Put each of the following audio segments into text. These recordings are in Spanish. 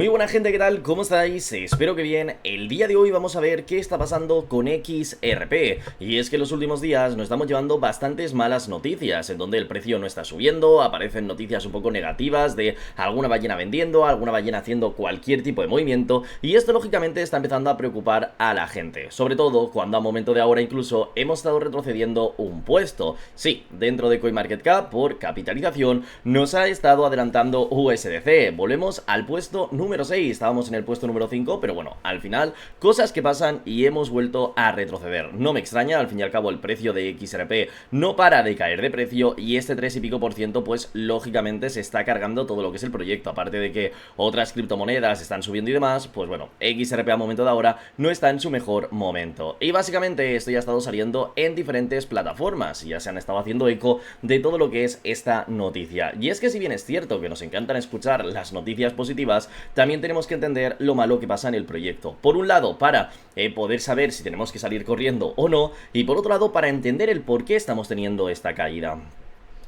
Muy buena gente, ¿qué tal? ¿Cómo estáis? Espero que bien. El día de hoy vamos a ver qué está pasando con XRP. Y es que en los últimos días nos estamos llevando bastantes malas noticias, en donde el precio no está subiendo, aparecen noticias un poco negativas de alguna ballena vendiendo, alguna ballena haciendo cualquier tipo de movimiento, y esto lógicamente está empezando a preocupar a la gente, sobre todo cuando a momento de ahora incluso hemos estado retrocediendo un puesto. Sí, dentro de CoinMarketCap, por capitalización, nos ha estado adelantando USDC. Volvemos al puesto número 6, estábamos en el puesto número 5, pero bueno, al final, cosas que pasan y hemos vuelto a retroceder. No me extraña, al fin y al cabo el precio de XRP no para de caer de precio y este 3 y pico por ciento pues lógicamente se está cargando todo lo que es el proyecto, aparte de que otras criptomonedas están subiendo y demás, pues bueno, XRP a momento de ahora no está en su mejor momento. Y básicamente esto ya ha estado saliendo en diferentes plataformas y ya se han estado haciendo eco de todo lo que es esta noticia. Y es que si bien es cierto que nos encantan escuchar las noticias positivas, también tenemos que entender lo malo que pasa en el proyecto. Por un lado, para poder saber si tenemos que salir corriendo o no, y por otro lado, para entender el por qué estamos teniendo esta caída.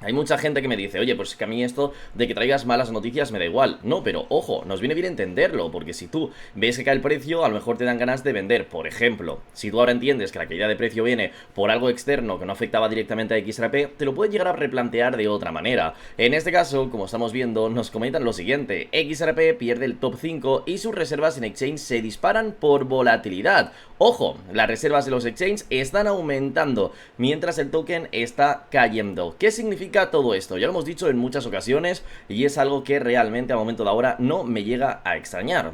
Hay mucha gente que me dice, oye, pues que a mí esto de que traigas malas noticias me da igual. No, pero ojo, nos viene bien entenderlo, porque si tú ves que cae el precio, a lo mejor te dan ganas de vender. Por ejemplo, si tú ahora entiendes que la caída de precio viene por algo externo que no afectaba directamente a XRP, te lo puedes llegar a replantear de otra manera. En este caso, como estamos viendo, nos comentan lo siguiente: XRP pierde el top 5 y sus reservas en exchange se disparan por volatilidad. Ojo, las reservas de los exchanges están aumentando mientras el token está cayendo. ¿Qué significa todo esto? Ya lo hemos dicho en muchas ocasiones y es algo que realmente a momento de ahora no me llega a extrañar.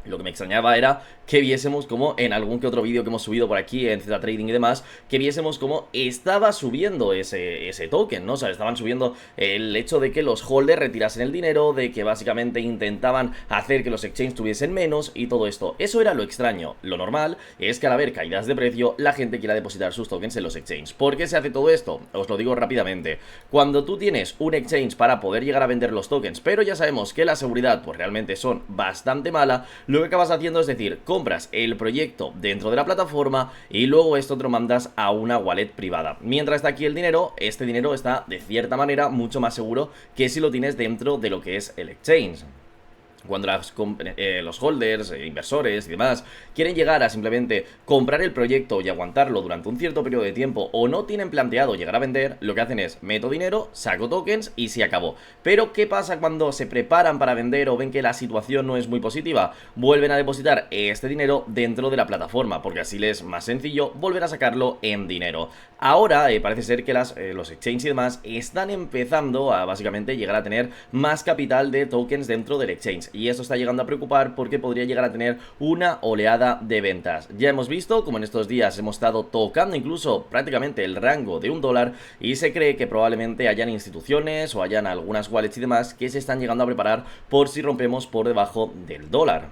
Lo que me extrañaba era que viésemos como en algún que otro vídeo que hemos subido por aquí en Ztrading y demás, que viésemos como estaba subiendo ese token, ¿no? O sea, estaban subiendo el hecho de que los holders retirasen el dinero, de que básicamente intentaban hacer que los exchanges tuviesen menos y todo esto. Eso era lo extraño. Lo normal es que al haber caídas de precio, la gente quiera depositar sus tokens en los exchanges. ¿Por qué se hace todo esto? Os lo digo rápidamente. Cuando tú tienes un exchange para poder llegar a vender los tokens, pero ya sabemos que la seguridad pues realmente son bastante mala, lo que acabas haciendo es decir, compras el proyecto dentro de la plataforma y luego esto te lo mandas a una wallet privada. Mientras está aquí el dinero, este dinero está de cierta manera mucho más seguro que si lo tienes dentro de lo que es el exchange. Cuando los holders, inversores y demás quieren llegar a simplemente comprar el proyecto y aguantarlo durante un cierto periodo de tiempo o no tienen planteado llegar a vender, lo que hacen es meto dinero, saco tokens y se acabó. Pero ¿qué pasa cuando se preparan para vender o ven que la situación no es muy positiva? Vuelven a depositar este dinero dentro de la plataforma, porque así les es más sencillo volver a sacarlo en dinero. Ahora parece ser que los exchanges y demás están empezando a básicamente llegar a tener más capital de tokens dentro del exchange. Y eso está llegando a preocupar porque podría llegar a tener una oleada de ventas. Ya hemos visto como en estos días hemos estado tocando incluso prácticamente el rango de $1 y se cree que probablemente hayan instituciones o hayan algunas wallets y demás que se están llegando a preparar por si rompemos por debajo del dólar.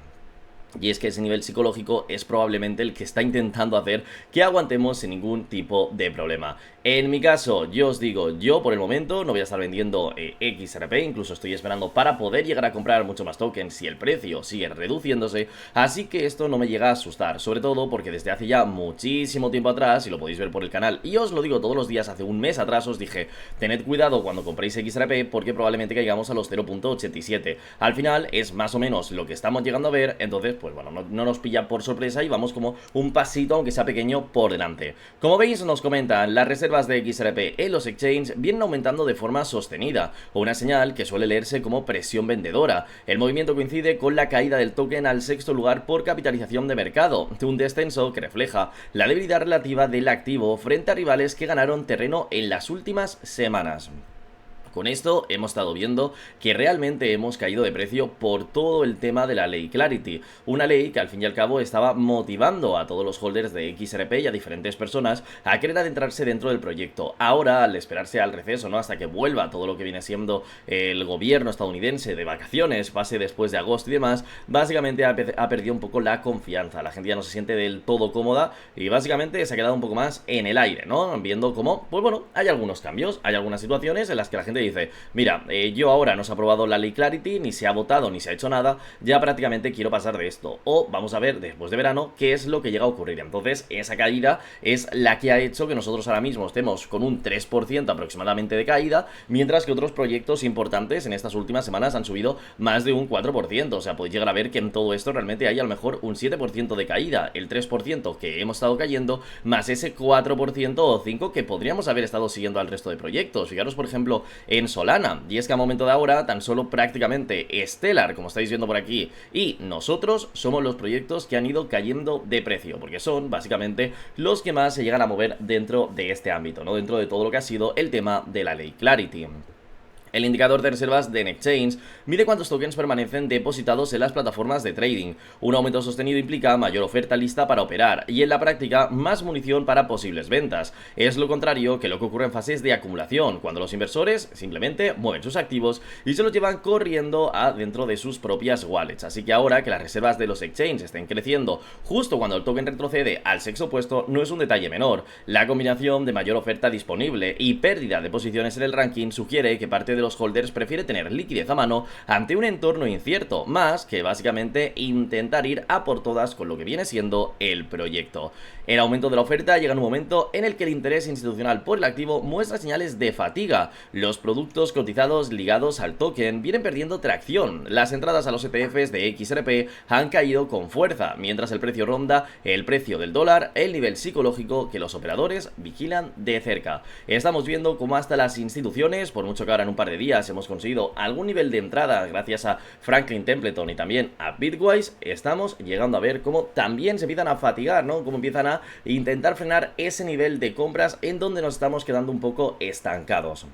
Y es que ese nivel psicológico es probablemente el que está intentando hacer que aguantemos sin ningún tipo de problema. En mi caso, yo os digo, yo por el momento no voy a estar vendiendo XRP, incluso estoy esperando para poder llegar a comprar mucho más tokens si el precio sigue reduciéndose, así que esto no me llega a asustar, sobre todo porque desde hace ya muchísimo tiempo atrás, y lo podéis ver por el canal, y os lo digo todos los días, hace un mes atrás os dije, tened cuidado cuando compréis XRP porque probablemente caigamos a los 0.87. Al final es más o menos lo que estamos llegando a ver, entonces pues bueno, no nos pilla por sorpresa y vamos como un pasito, aunque sea pequeño, por delante. Como veis, nos comentan, las reservas de XRP en los exchanges vienen aumentando de forma sostenida, o una señal que suele leerse como presión vendedora. El movimiento coincide con la caída del token al sexto lugar por capitalización de mercado, un descenso que refleja la debilidad relativa del activo frente a rivales que ganaron terreno en las últimas semanas. Con esto hemos estado viendo que realmente hemos caído de precio por todo el tema de la ley Clarity, una ley que al fin y al cabo estaba motivando a todos los holders de XRP y a diferentes personas a querer adentrarse dentro del proyecto. Ahora, al esperarse al receso, ¿no?, hasta que vuelva todo lo que viene siendo el gobierno estadounidense de vacaciones, pase después de agosto y demás, básicamente ha perdido un poco la confianza. La gente ya no se siente del todo cómoda y básicamente se ha quedado un poco más en el aire, ¿no? Viendo cómo, pues bueno, hay algunos cambios, hay algunas situaciones en las que la gente dice, mira, yo ahora no se ha aprobado la ley Clarity, ni se ha votado, ni se ha hecho nada, ya prácticamente quiero pasar de esto. O vamos a ver después de verano qué es lo que llega a ocurrir. Entonces esa caída es la que ha hecho que nosotros ahora mismo estemos con un 3% aproximadamente de caída, mientras que otros proyectos importantes en estas últimas semanas han subido más de un 4%. O sea, podéis llegar a ver que en todo esto realmente hay a lo mejor un 7% de caída, el 3% que hemos estado cayendo, más ese 4% o 5% que podríamos haber estado siguiendo al resto de proyectos. Fijaros por ejemplo en Solana, y es que a momento de ahora tan solo prácticamente Stellar, como estáis viendo por aquí, y nosotros somos los proyectos que han ido cayendo de precio, porque son básicamente los que más se llegan a mover dentro de este ámbito, ¿no? Dentro de todo lo que ha sido el tema de la ley Clarity. El indicador de reservas de Nextchains mide cuántos tokens permanecen depositados en las plataformas de trading. Un aumento sostenido implica mayor oferta lista para operar y en la práctica más munición para posibles ventas. Es lo contrario que lo que ocurre en fases de acumulación, cuando los inversores simplemente mueven sus activos y se los llevan corriendo dentro de sus propias wallets. Así que ahora que las reservas de los exchanges estén creciendo justo cuando el token retrocede al sexo opuesto no es un detalle menor. La combinación de mayor oferta disponible y pérdida de posiciones en el ranking sugiere que parte de los holders prefiere tener liquidez a mano ante un entorno incierto, más que básicamente intentar ir a por todas con lo que viene siendo el proyecto. El aumento de la oferta llega en un momento en el que el interés institucional por el activo muestra señales de fatiga. Los productos cotizados ligados al token vienen perdiendo tracción. Las entradas a los ETFs de XRP han caído con fuerza, mientras el precio ronda el precio del dólar, el nivel psicológico que los operadores vigilan de cerca. Estamos viendo cómo hasta las instituciones, por mucho que ahora en un par de días hemos conseguido algún nivel de entrada gracias a Franklin Templeton y también a Bitwise, estamos llegando a ver cómo también se empiezan a fatigar, ¿no? Cómo empiezan a intentar frenar ese nivel de compras en donde nos estamos quedando un poco estancados.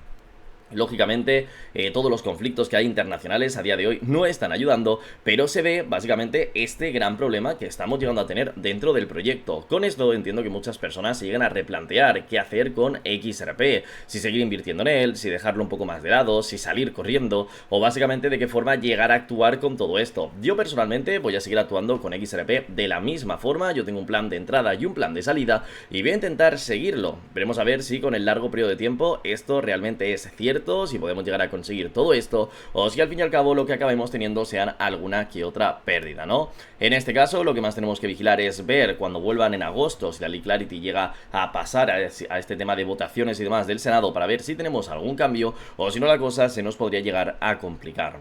Lógicamente, todos los conflictos que hay internacionales a día de hoy no están ayudando, pero se ve básicamente este gran problema que estamos llegando a tener dentro del proyecto. Con esto entiendo que muchas personas se llegan a replantear qué hacer con XRP, si seguir invirtiendo en él, si dejarlo un poco más de lado, si salir corriendo, o básicamente de qué forma llegar a actuar con todo esto. Yo personalmente voy a seguir actuando con XRP de la misma forma. Yo tengo un plan de entrada y un plan de salida y voy a intentar seguirlo. Veremos a ver si con el largo periodo de tiempo esto realmente es cierto, si podemos llegar a conseguir todo esto, o si al fin y al cabo lo que acabemos teniendo sean alguna que otra pérdida, ¿no? En este caso lo que más tenemos que vigilar es ver cuando vuelvan en agosto, si la ley Clarity llega a pasar a este tema de votaciones y demás del Senado, para ver si tenemos algún cambio, o si no la cosa se nos podría llegar a complicar.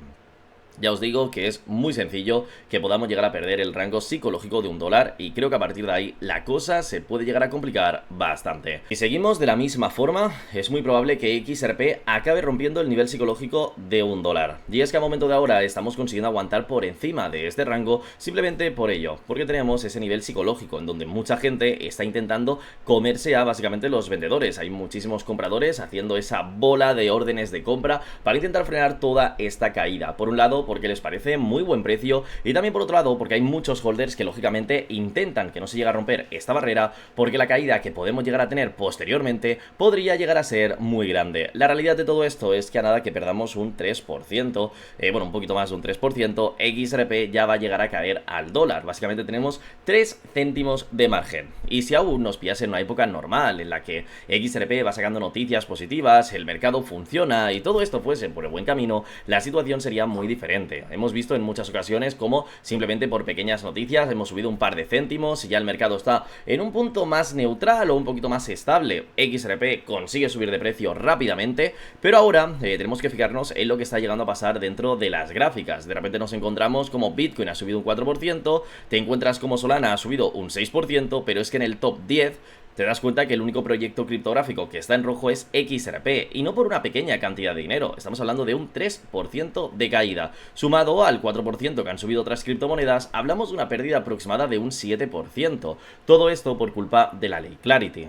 Ya os digo que es muy sencillo que podamos llegar a perder el rango psicológico de $1 y creo que a partir de ahí la cosa se puede llegar a complicar bastante. Si seguimos de la misma forma, es muy probable que XRP acabe rompiendo el nivel psicológico de $1. Y es que a momento de ahora estamos consiguiendo aguantar por encima de este rango simplemente por ello, porque tenemos ese nivel psicológico en donde mucha gente está intentando comerse a básicamente los vendedores. Hay muchísimos compradores haciendo esa bola de órdenes de compra para intentar frenar toda esta caída. Por un lado, porque les parece muy buen precio, y también por otro lado porque hay muchos holders que lógicamente intentan que no se llegue a romper esta barrera, porque la caída que podemos llegar a tener posteriormente podría llegar a ser muy grande. La realidad de todo esto es que a nada que perdamos un 3%, bueno, un poquito más de un 3%, XRP ya va a llegar a caer al dólar. Básicamente tenemos 3 céntimos de margen, y si aún nos pillase en una época normal en la que XRP va sacando noticias positivas, el mercado funciona y todo esto fuese por el buen camino, la situación sería muy diferente. Hemos visto en muchas ocasiones como simplemente por pequeñas noticias hemos subido un par de céntimos y ya el mercado está en un punto más neutral o un poquito más estable. XRP consigue subir de precio rápidamente, pero ahora tenemos que fijarnos en lo que está llegando a pasar dentro de las gráficas. De repente nos encontramos como Bitcoin ha subido un 4%, te encuentras como Solana ha subido un 6%, pero es que en el top 10 te das cuenta que el único proyecto criptográfico que está en rojo es XRP, y no por una pequeña cantidad de dinero. Estamos hablando de un 3% de caída. Sumado al 4% que han subido otras criptomonedas, hablamos de una pérdida aproximada de un 7%. Todo esto por culpa de la ley Clarity.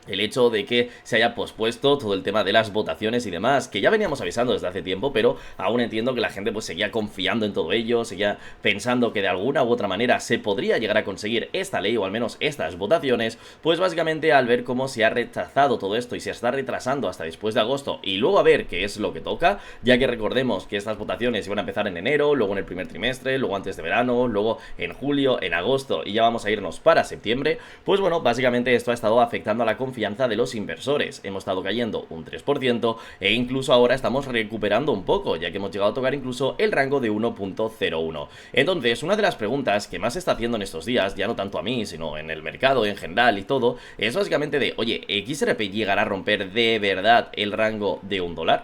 El hecho de que se haya pospuesto todo el tema de las votaciones y demás, que ya veníamos avisando desde hace tiempo, pero aún entiendo que la gente pues seguía confiando en todo ello, seguía pensando que de alguna u otra manera se podría llegar a conseguir esta ley o al menos estas votaciones. Pues básicamente al ver cómo se ha rechazado todo esto y se está retrasando hasta después de agosto y luego a ver qué es lo que toca, ya que recordemos que estas votaciones iban a empezar en enero, luego en el primer trimestre, luego antes de verano, luego en julio, en agosto y ya vamos a irnos para septiembre, pues bueno, básicamente esto ha estado afectando a la confianza confianza de los inversores. Hemos estado cayendo un 3% e incluso ahora estamos recuperando un poco, ya que hemos llegado a tocar incluso el rango de 1.01. Entonces, una de las preguntas que más se está haciendo en estos días, ya no tanto a mí, sino en el mercado en general y todo, es básicamente de, oye, ¿XRP llegará a romper de verdad el rango de $1?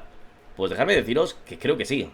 Pues dejadme deciros que creo que sí.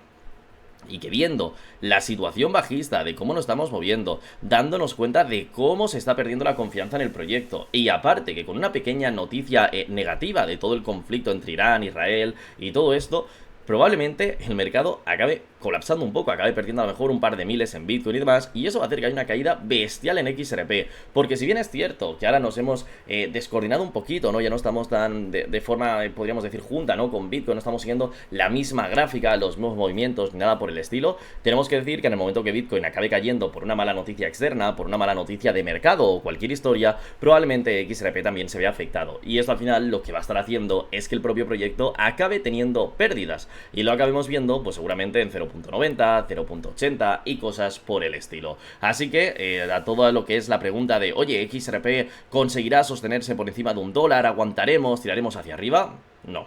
Y que viendo la situación bajista de cómo nos estamos moviendo, dándonos cuenta de cómo se está perdiendo la confianza en el proyecto, y aparte que con una pequeña noticia negativa de todo el conflicto entre Irán, Israel y todo esto, probablemente el mercado acabe colapsando un poco, acabe perdiendo a lo mejor un par de miles en Bitcoin y demás, y eso va a hacer que haya una caída bestial en XRP, porque si bien es cierto que ahora nos hemos descoordinado un poquito, ¿no? Ya no estamos tan de forma, podríamos decir, junta, ¿no? Con Bitcoin, no estamos siguiendo la misma gráfica, los mismos movimientos, ni nada por el estilo. Tenemos que decir que en el momento que Bitcoin acabe cayendo por una mala noticia externa, por una mala noticia de mercado o cualquier historia, probablemente XRP también se vea afectado, y esto al final lo que va a estar haciendo es que el propio proyecto acabe teniendo pérdidas, y lo acabemos viendo, pues seguramente en 0.90, 0.80 y cosas por el estilo. Así que, a todo lo que es la pregunta de, oye, ¿XRP conseguirá sostenerse por encima de $1? ¿Aguantaremos? ¿Tiraremos hacia arriba? No.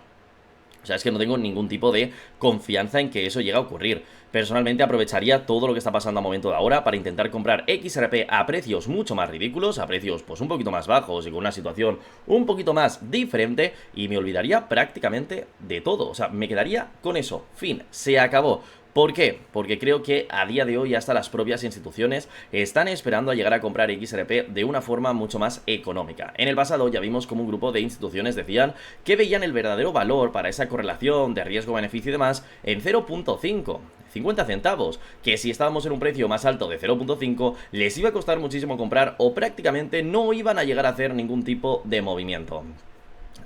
O sea, es que no tengo ningún tipo de confianza en que eso llegue a ocurrir. Personalmente aprovecharía todo lo que está pasando a momento de ahora para intentar comprar XRP a precios mucho más ridículos, a precios pues un poquito más bajos y con una situación un poquito más diferente, y me olvidaría prácticamente de todo. O sea, me quedaría con eso. Fin, se acabó. ¿Por qué? Porque creo que a día de hoy hasta las propias instituciones están esperando a llegar a comprar XRP de una forma mucho más económica. En el pasado ya vimos como un grupo de instituciones decían que veían el verdadero valor para esa correlación de riesgo-beneficio y demás en 0.5. 50 centavos, que si estábamos en un precio más alto de 0.5 les iba a costar muchísimo comprar o prácticamente no iban a llegar a hacer ningún tipo de movimiento.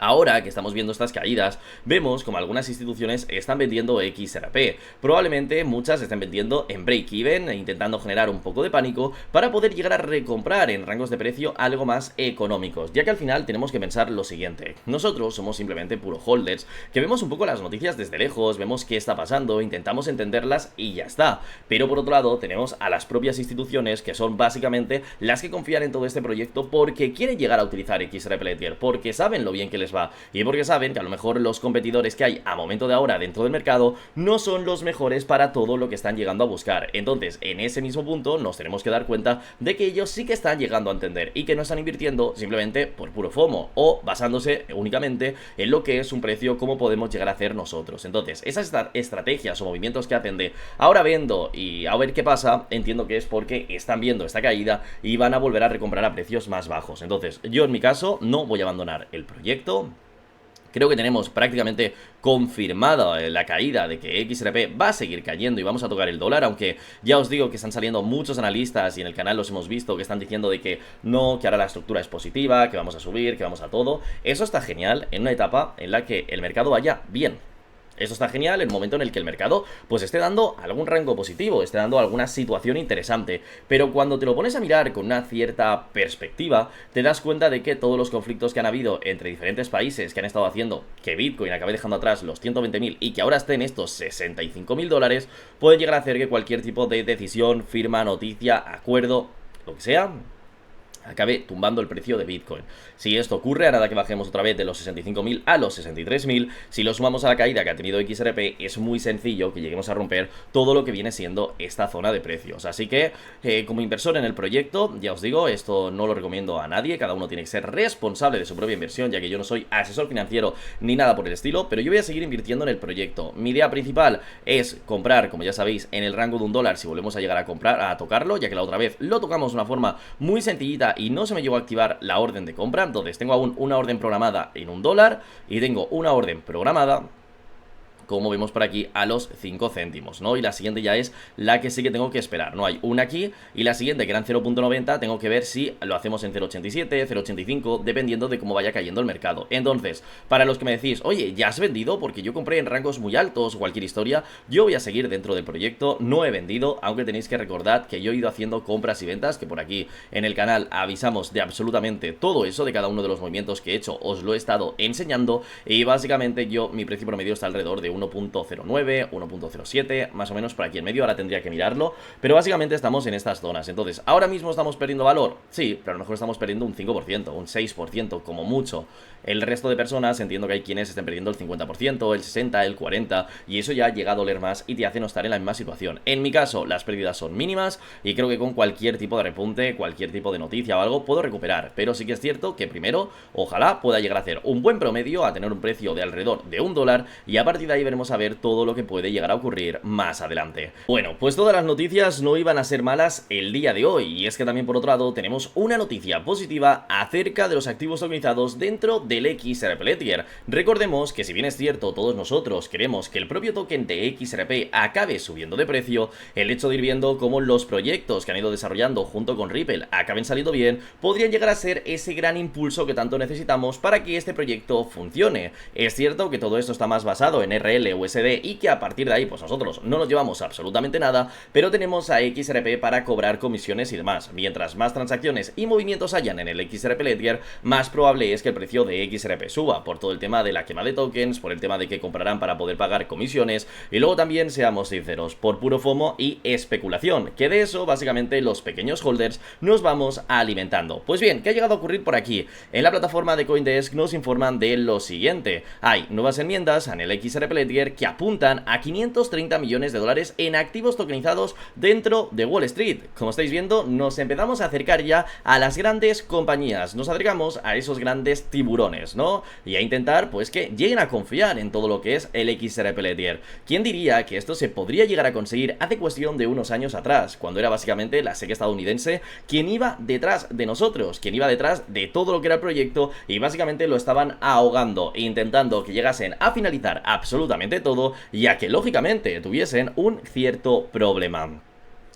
Ahora que estamos viendo estas caídas, vemos como algunas instituciones están vendiendo XRP. Probablemente muchas estén vendiendo en break-even, intentando generar un poco de pánico para poder llegar a recomprar en rangos de precio algo más económicos, ya que al final tenemos que pensar lo siguiente. Nosotros somos simplemente puro holders, que vemos un poco las noticias desde lejos, vemos qué está pasando, intentamos entenderlas y ya está. Pero por otro lado tenemos a las propias instituciones, que son básicamente las que confían en todo este proyecto porque quieren llegar a utilizar XRP Ledger, porque saben lo bien que les va y porque saben que a lo mejor los competidores que hay a momento de ahora dentro del mercado no son los mejores para todo lo que están llegando a buscar. Entonces, en ese mismo punto nos tenemos que dar cuenta de que ellos sí que están llegando a entender y que no están invirtiendo simplemente por puro FOMO o basándose únicamente en lo que es un precio como podemos llegar a hacer nosotros. Entonces, esas estrategias o movimientos que hacen de ahora vendo y a ver qué pasa, entiendo que es porque están viendo esta caída y van a volver a recomprar a precios más bajos. Entonces, yo en mi caso no voy a abandonar el proyecto. Creo que tenemos prácticamente confirmada la caída de que XRP va a seguir cayendo y vamos a tocar el dólar, aunque ya os digo que están saliendo muchos analistas y en el canal los hemos visto que están diciendo de que no, que ahora la estructura es positiva, que vamos a subir, que vamos a todo. Eso está genial en una etapa en la que el mercado vaya bien. Eso está genial en el momento en el que el mercado pues esté dando algún rango positivo, esté dando alguna situación interesante, pero cuando te lo pones a mirar con una cierta perspectiva, te das cuenta de que todos los conflictos que han habido entre diferentes países que han estado haciendo que Bitcoin acabe dejando atrás los 120.000 y que ahora esté en estos $65.000, pueden llegar a hacer que cualquier tipo de decisión, firma, noticia, acuerdo, lo que sea, acabe tumbando el precio de Bitcoin. Si esto ocurre, a nada que bajemos otra vez de los 65.000 a los 63.000, si lo sumamos a la caída que ha tenido XRP, es muy sencillo que lleguemos a romper todo lo que viene siendo esta zona de precios. Así que, como inversor en el proyecto, ya os digo, esto no lo recomiendo a nadie, cada uno tiene que ser responsable de su propia inversión, ya que yo no soy asesor financiero ni nada por el estilo, pero yo voy a seguir invirtiendo en el proyecto. Mi idea principal es comprar, como ya sabéis, en el rango de $1 si volvemos a llegar a comprar, a tocarlo, ya que la otra vez lo tocamos de una forma muy sencillita y no se me llegó a activar la orden de compra. Entonces tengo aún una orden programada en $1 y tengo una orden programada, como vemos por aquí, a los 5 céntimos, ¿no? Y la siguiente ya es la que sí que tengo que esperar, ¿no? Hay una aquí y la siguiente, que era en 0.90, tengo que ver si lo hacemos en 0.87, 0.85, dependiendo de cómo vaya cayendo el mercado. Entonces, para los que me decís, oye, ¿ya has vendido? Porque yo compré en rangos muy altos o cualquier historia, yo voy a seguir dentro del proyecto, no he vendido, aunque tenéis que recordar que yo he ido haciendo compras y ventas, que por aquí en el canal avisamos de absolutamente todo eso, de cada uno de los movimientos que he hecho, os lo he estado enseñando, y básicamente yo, mi precio promedio está alrededor de 1.09, 1.07, más o menos por aquí en medio, ahora tendría que mirarlo, pero básicamente estamos en estas zonas. Entonces, ¿ahora mismo estamos perdiendo valor? Sí, pero a lo mejor estamos perdiendo un 5%, un 6% como mucho. El resto de personas, entiendo que hay quienes estén perdiendo el 50%, el 60%, el 40%, y eso ya llega a doler más y te hace no estar en la misma situación. En mi caso, las pérdidas son mínimas y creo que con cualquier tipo de repunte, cualquier tipo de noticia o algo, puedo recuperar. Pero sí que es cierto que primero, ojalá pueda llegar a hacer un buen promedio, a tener un precio de alrededor de $1, y a partir de ahí veremos a ver todo lo que puede llegar a ocurrir más adelante. Bueno, pues todas las noticias no iban a ser malas el día de hoy, y es que también por otro lado tenemos una noticia positiva acerca de los activos tokenizados dentro del XRP Ledger. Recordemos que si bien es cierto, todos nosotros queremos que el propio token de XRP acabe subiendo de precio, el hecho de ir viendo cómo los proyectos que han ido desarrollando junto con Ripple acaben saliendo bien, podrían llegar a ser ese gran impulso que tanto necesitamos para que este proyecto funcione. Es cierto que todo esto está más basado en RL, USD, y que a partir de ahí pues nosotros no nos llevamos absolutamente nada, pero tenemos a XRP para cobrar comisiones y demás. Mientras más transacciones y movimientos hayan en el XRP Ledger, más probable es que el precio de XRP suba, por todo el tema de la quema de tokens, por el tema de que comprarán para poder pagar comisiones, y luego también, seamos sinceros, por puro FOMO y especulación, que de eso básicamente los pequeños holders nos vamos alimentando. Pues bien, ¿qué ha llegado a ocurrir por aquí? En la plataforma de CoinDesk nos informan de lo siguiente: hay nuevas enmiendas en el XRP Ledger que apuntan a 530 millones de dólares en activos tokenizados dentro de Wall Street. Como estáis viendo, nos empezamos a acercar ya a las grandes compañías, nos acercamos a esos grandes tiburones, ¿no? Y a intentar, pues, que lleguen a confiar en todo lo que es el XRP Ledger. ¿Quién diría que esto se podría llegar a conseguir hace cuestión de unos años atrás, cuando era básicamente la SEC estadounidense quien iba detrás de nosotros, quien iba detrás de todo lo que era el proyecto, y básicamente lo estaban ahogando, intentando que llegasen a finalizar absolutamente todo, ya que lógicamente tuviesen un cierto problema?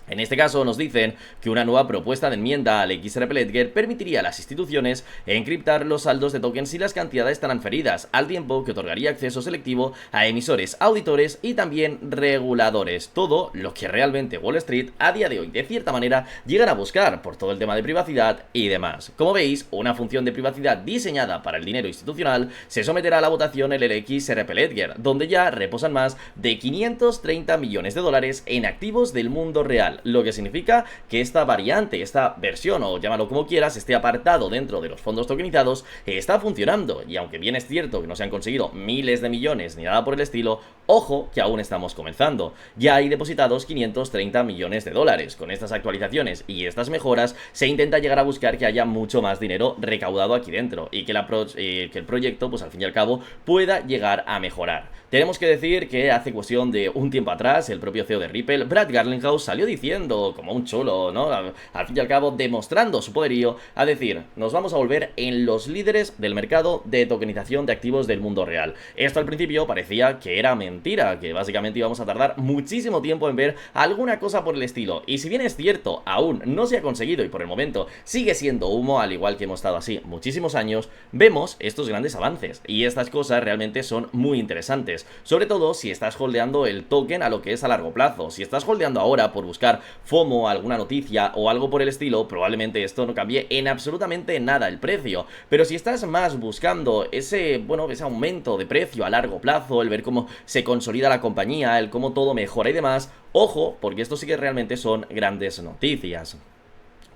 En este caso nos dicen que una nueva propuesta de enmienda al XRP Ledger permitiría a las instituciones encriptar los saldos de tokens si las cantidades transferidas, al tiempo que otorgaría acceso selectivo a emisores, auditores y también reguladores. Todo lo que realmente Wall Street a día de hoy de cierta manera llegan a buscar por todo el tema de privacidad y demás. Como veis, una función de privacidad diseñada para el dinero institucional se someterá a la votación en el XRP Ledger, donde ya reposan más de 530 millones de dólares en activos del mundo real, lo que significa que esta variante, esta versión, o llámalo como quieras, este apartado dentro de los fondos tokenizados está funcionando. Y aunque bien es cierto que no se han conseguido miles de millones ni nada por el estilo, ojo que aún estamos comenzando. Ya hay depositados 530 millones de dólares. Con estas actualizaciones y estas mejoras se intenta llegar a buscar que haya mucho más dinero recaudado aquí dentro y que el proyecto, pues al fin y al cabo, pueda llegar a mejorar. Tenemos que decir que hace cuestión de un tiempo atrás, el propio CEO de Ripple, Brad Garlinghouse, salió diciendo, como un chulo, ¿no? Al fin y al cabo, demostrando su poderío, a decir, nos vamos a volver en los líderes del mercado de tokenización de activos del mundo real. Esto al principio parecía que era mentira, que básicamente íbamos a tardar muchísimo tiempo en ver alguna cosa por el estilo. Y si bien es cierto, aún no se ha conseguido y por el momento sigue siendo humo, al igual que hemos estado así muchísimos años, vemos estos grandes avances. Y estas cosas realmente son muy interesantes. Sobre todo si estás holdeando el token a lo que es a largo plazo. Si estás holdeando ahora por buscar FOMO, alguna noticia o algo por el estilo, probablemente esto no cambie en absolutamente nada el precio. Pero si estás más buscando ese aumento de precio a largo plazo, el ver cómo se consolida la compañía, el cómo todo mejora y demás, ojo, porque esto sí que realmente son grandes noticias.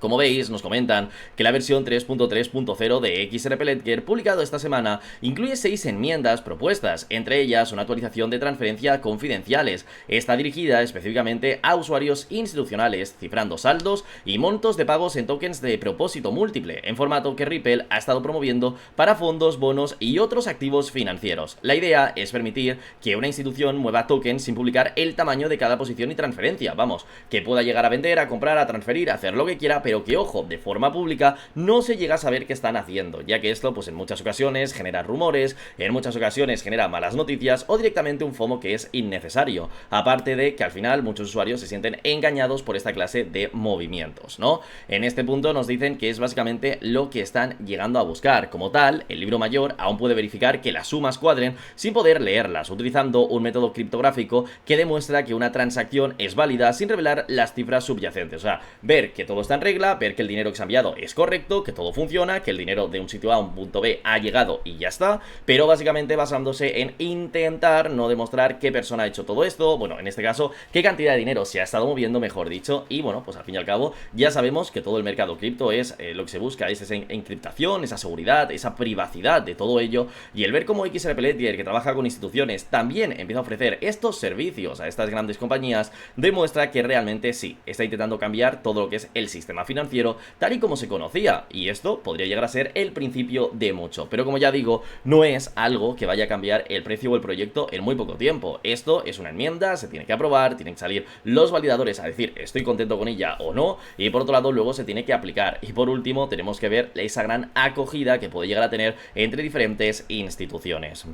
Como veis, nos comentan que la versión 3.3.0 de XRP Ledger publicado esta semana incluye 6 enmiendas propuestas, entre ellas una actualización de transferencia confidenciales. Está dirigida específicamente a usuarios institucionales, cifrando saldos y montos de pagos en tokens de propósito múltiple, en formato que Ripple ha estado promoviendo para fondos, bonos y otros activos financieros. La idea es permitir que una institución mueva tokens sin publicar el tamaño de cada posición y transferencia, vamos, que pueda llegar a vender, a comprar, a transferir, a hacer lo que quiera, pero que, ojo, de forma pública no se llega a saber qué están haciendo, ya que esto, pues en muchas ocasiones genera rumores, en muchas ocasiones genera malas noticias o directamente un FOMO que es innecesario, aparte de que al final muchos usuarios se sienten engañados por esta clase de movimientos, ¿no? En este punto nos dicen que es básicamente lo que están llegando a buscar. Como tal, el libro mayor aún puede verificar que las sumas cuadren sin poder leerlas, utilizando un método criptográfico que demuestra que una transacción es válida sin revelar las cifras subyacentes, o sea, ver que todo está en regla regla, ver que el dinero que se ha enviado es correcto, que todo funciona, que el dinero de un sitio A a un punto B ha llegado y ya está, pero básicamente basándose en intentar no demostrar qué persona ha hecho todo esto, bueno, en este caso, qué cantidad de dinero se ha estado moviendo, mejor dicho, y bueno, pues al fin y al cabo ya sabemos que todo el mercado cripto es lo que se busca, es esa encriptación, esa seguridad, esa privacidad de todo ello, y el ver cómo XRP Ledger, que trabaja con instituciones, también empieza a ofrecer estos servicios a estas grandes compañías, demuestra que realmente sí, está intentando cambiar todo lo que es el sistema financiero tal y como se conocía, y esto podría llegar a ser el principio de mucho, pero como ya digo, no es algo que vaya a cambiar el precio o el proyecto en muy poco tiempo. Esto es una enmienda, se tiene que aprobar, tienen que salir los validadores a decir estoy contento con ella o no, y por otro lado luego se tiene que aplicar, y por último tenemos que ver esa gran acogida que puede llegar a tener entre diferentes instituciones.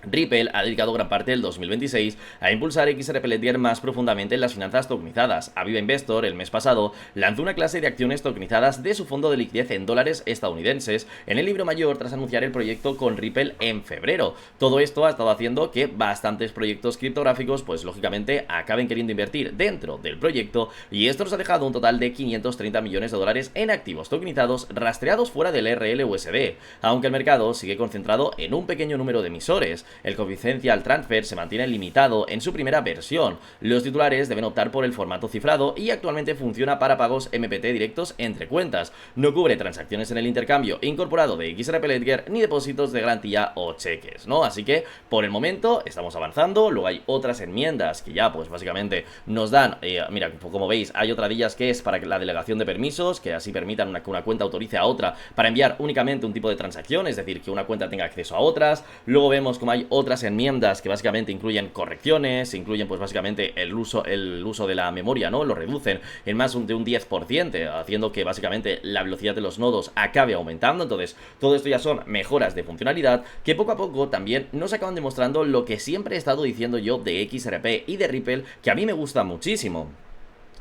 Ripple ha dedicado gran parte del 2026 a impulsar XRP Ledger más profundamente en las finanzas tokenizadas. Aviva Investor, el mes pasado, lanzó una clase de acciones tokenizadas de su fondo de liquidez en dólares estadounidenses en el libro mayor tras anunciar el proyecto con Ripple en febrero. Todo esto ha estado haciendo que bastantes proyectos criptográficos, pues lógicamente, acaben queriendo invertir dentro del proyecto, y esto nos ha dejado un total de 530 millones de dólares en activos tokenizados rastreados fuera del RLUSD, aunque el mercado sigue concentrado en un pequeño número de emisores. El coeficiente transfer se mantiene limitado en su primera versión. Los titulares deben optar por el formato cifrado y actualmente funciona para pagos MPT directos entre cuentas. No cubre transacciones en el intercambio incorporado de XRP Ledger ni depósitos de garantía o cheques, ¿no? Así que por el momento estamos avanzando. Luego hay otras enmiendas que ya pues básicamente nos dan, mira, como veis hay otra de ellas que es para la delegación de permisos, que así permitan que una cuenta autorice a otra para enviar únicamente un tipo de transacción, es decir, que una cuenta tenga acceso a otras. Luego vemos como hay otras enmiendas que básicamente incluyen correcciones, incluyen pues básicamente el uso de la memoria, ¿no? Lo reducen en más de un 10%, haciendo que básicamente la velocidad de los nodos acabe aumentando. Entonces, todo esto ya son mejoras de funcionalidad que poco a poco también nos acaban demostrando lo que siempre he estado diciendo yo de XRP y de Ripple, que a mí me gusta muchísimo.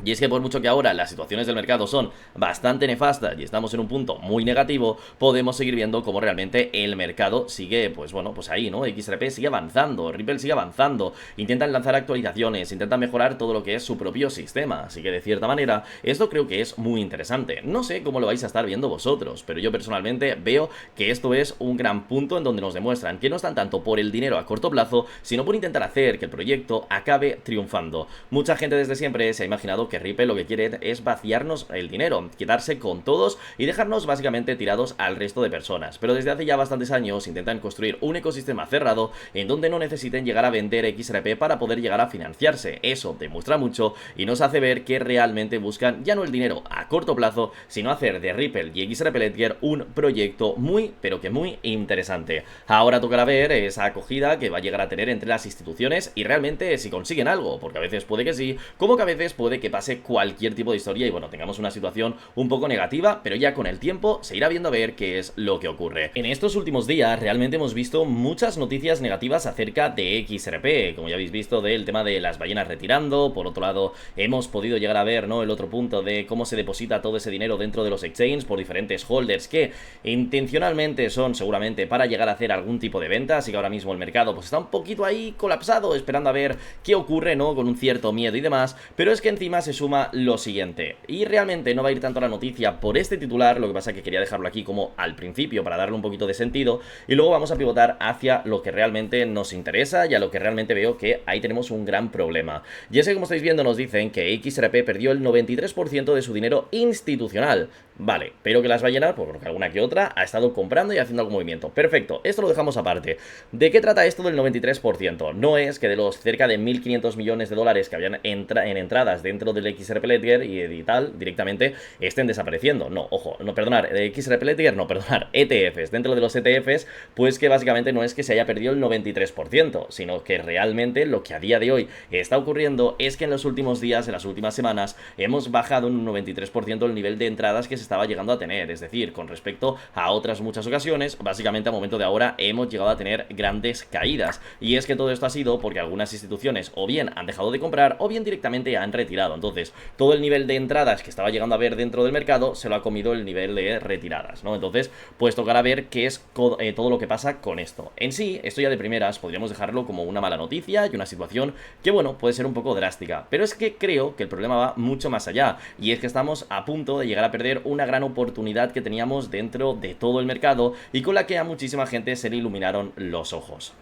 Y es que por mucho que ahora las situaciones del mercado son bastante nefastas y estamos en un punto muy negativo, podemos seguir viendo cómo realmente el mercado sigue, pues bueno, pues ahí, ¿no? XRP sigue avanzando, Ripple sigue avanzando, intentan lanzar actualizaciones, intentan mejorar todo lo que es su propio sistema, así que de cierta manera esto creo que es muy interesante. No sé cómo lo vais a estar viendo vosotros, pero yo personalmente veo que esto es un gran punto en donde nos demuestran que no están tanto por el dinero a corto plazo, sino por intentar hacer que el proyecto acabe triunfando. Mucha gente desde siempre se ha imaginado que Ripple lo que quiere es vaciarnos el dinero, quedarse con todos y dejarnos básicamente tirados al resto de personas, pero desde hace ya bastantes años intentan construir un ecosistema cerrado en donde no necesiten llegar a vender XRP para poder llegar a financiarse. Eso demuestra mucho y nos hace ver que realmente buscan ya no el dinero a corto plazo, sino hacer de Ripple y XRP Ledger un proyecto muy, pero que muy interesante. Ahora tocará ver esa acogida que va a llegar a tener entre las instituciones y realmente si consiguen algo, porque a veces puede que sí, como que a veces puede que pase cualquier tipo de historia y bueno, tengamos una situación un poco negativa, pero ya con el tiempo se irá viendo a ver qué es lo que ocurre. En estos últimos días realmente hemos visto muchas noticias negativas acerca de XRP, como ya habéis visto del tema de las ballenas retirando. Por otro lado, hemos podido llegar a ver, ¿no?, el otro punto de cómo se deposita todo ese dinero dentro de los exchanges por diferentes holders que intencionalmente son seguramente para llegar a hacer algún tipo de venta, así que ahora mismo el mercado pues está un poquito ahí colapsado, esperando a ver qué ocurre, ¿no?, con un cierto miedo y demás, pero es que encima se suma lo siguiente, y realmente no va a ir tanto la noticia por este titular, lo que pasa es que quería dejarlo aquí como al principio para darle un poquito de sentido, y luego vamos a pivotar hacia lo que realmente nos interesa y a lo que realmente veo que ahí tenemos un gran problema. Y es que, como estáis viendo, nos dicen que XRP perdió el 93% de su dinero institucional. Vale, pero que las ballenas, por alguna que otra, ha estado comprando y haciendo algún movimiento. Perfecto, esto lo dejamos aparte. ¿De qué trata esto del 93%? No es que de los cerca de 1.500 millones de dólares que habían en entradas dentro del XRP Ledger y tal, directamente estén desapareciendo. No, ojo, no, perdonar, de XRP Ledger, no, perdonar, ETFs. Dentro de los ETFs, pues que básicamente no es que se haya perdido el 93%, sino que realmente lo que a día de hoy está ocurriendo es que en los últimos días, en las últimas semanas, hemos bajado en un 93% el nivel de entradas que se estaba llegando a tener. Es decir, con respecto a otras muchas ocasiones, básicamente al momento de ahora hemos llegado a tener grandes caídas. Y es que todo esto ha sido porque algunas instituciones o bien han dejado de comprar o bien directamente han retirado. Entonces, todo el nivel de entradas que estaba llegando a ver dentro del mercado se lo ha comido el nivel de retiradas, ¿no? Entonces, pues tocará ver qué es todo lo que pasa con esto. En sí, esto ya de primeras podríamos dejarlo como una mala noticia y una situación que, bueno, puede ser un poco drástica. Pero es que creo que el problema va mucho más allá. Y es que estamos a punto de llegar a perder una gran oportunidad que teníamos dentro de todo el mercado y con la que a muchísima gente se le iluminaron los ojos.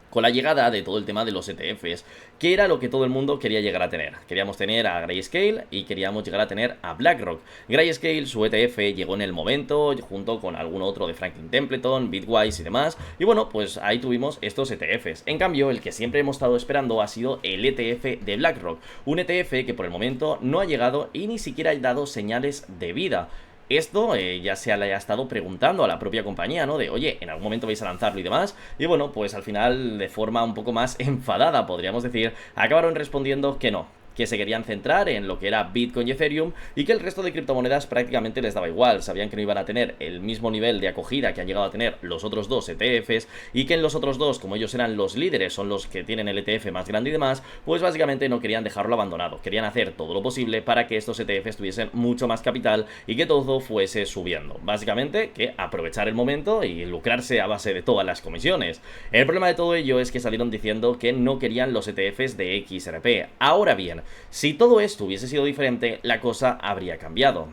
Con la llegada de todo el tema de los ETFs, que era lo que todo el mundo quería llegar a tener. Queríamos tener a Grayscale y queríamos llegar a tener a BlackRock. Grayscale, su ETF, llegó en el momento, junto con algún otro de Franklin Templeton, Bitwise y demás. Y bueno, pues ahí tuvimos estos ETFs. En cambio, el que siempre hemos estado esperando ha sido el ETF de BlackRock. Un ETF que por el momento no ha llegado y ni siquiera ha dado señales de vida. Esto ya se le ha estado preguntando a la propia compañía, ¿no? De, oye, ¿en algún momento vais a lanzarlo y demás? Y bueno, pues al final, de forma un poco más enfadada, podríamos decir, acabaron respondiendo que no, que se querían centrar en lo que era Bitcoin y Ethereum y que el resto de criptomonedas prácticamente les daba igual. Sabían que no iban a tener el mismo nivel de acogida que han llegado a tener los otros dos ETFs y que en los otros dos, como ellos eran los líderes, son los que tienen el ETF más grande y demás, pues básicamente no querían dejarlo abandonado. Querían hacer todo lo posible para que estos ETFs tuviesen mucho más capital y que todo fuese subiendo. Básicamente que aprovechar el momento y lucrarse a base de todas las comisiones. El problema de todo ello es que salieron diciendo que no querían los ETFs de XRP. Ahora bien, si todo esto hubiese sido diferente, la cosa habría cambiado.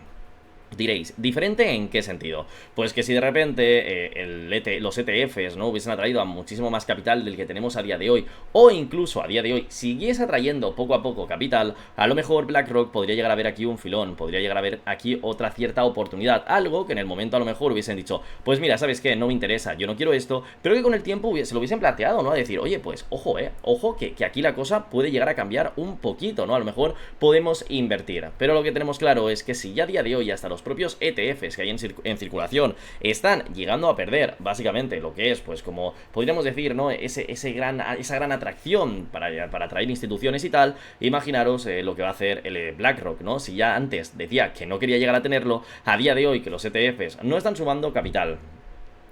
Diréis, ¿diferente en qué sentido? Pues que si de repente los ETFs, ¿no?, hubiesen atraído a muchísimo más capital del que tenemos a día de hoy, o incluso a día de hoy siguiese atrayendo poco a poco capital, a lo mejor BlackRock podría llegar a ver aquí un filón, podría llegar a ver aquí otra cierta oportunidad, algo que en el momento a lo mejor hubiesen dicho, pues mira, ¿sabes qué? No me interesa, yo no quiero esto, pero que con el tiempo se lo hubiesen planteado, ¿no? A decir, oye, pues ojo que aquí la cosa puede llegar a cambiar un poquito, ¿no? A lo mejor podemos invertir, pero lo que tenemos claro es que si ya a día de hoy hasta los propios ETFs que hay en circulación están llegando a perder básicamente lo que es, pues como podríamos decir, ¿no?, esa gran atracción para atraer instituciones y tal, imaginaros lo que va a hacer el BlackRock, ¿no? Si ya antes decía que no quería llegar a tenerlo, a día de hoy que los ETFs no están sumando capital.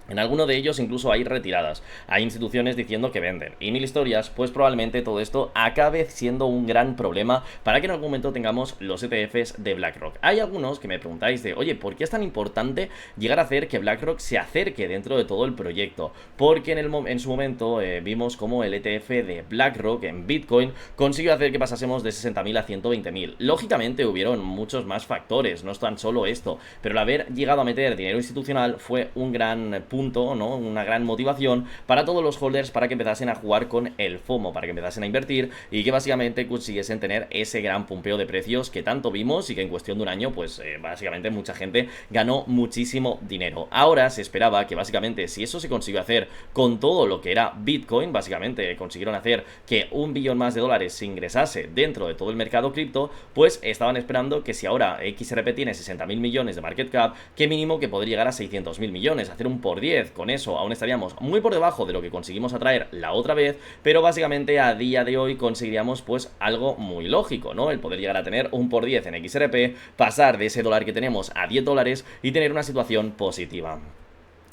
En alguno de ellos incluso hay retiradas, hay instituciones diciendo que venden y mil historias, pues probablemente todo esto acabe siendo un gran problema para que en algún momento tengamos los ETFs de BlackRock. Hay algunos que me preguntáis de, oye, ¿por qué es tan importante llegar a hacer que BlackRock se acerque dentro de todo el proyecto? Porque en su momento vimos como el ETF de BlackRock en Bitcoin consiguió hacer que pasásemos de 60.000 a 120.000. Lógicamente hubieron muchos más factores, no es tan solo esto, pero el haber llegado a meter dinero institucional fue un gran punto, ¿no?, una gran motivación para todos los holders para que empezasen a jugar con el FOMO, para que empezasen a invertir y que básicamente consiguiesen tener ese gran pumpeo de precios que tanto vimos y que en cuestión de un año, pues básicamente mucha gente ganó muchísimo dinero. Ahora se esperaba que básicamente si eso se consiguió hacer con todo lo que era Bitcoin, básicamente consiguieron hacer que $1 billón más de dólares se ingresase dentro de todo el mercado cripto, pues estaban esperando que si ahora XRP tiene 60.000 millones de market cap, que mínimo que podría llegar a 600.000 millones, hacer un por 10, con eso aún estaríamos muy por debajo de lo que conseguimos atraer la otra vez, pero básicamente a día de hoy conseguiríamos pues algo muy lógico, ¿no? El poder llegar a tener un por 10 en XRP, pasar de ese dólar que tenemos a 10 dólares y tener una situación positiva.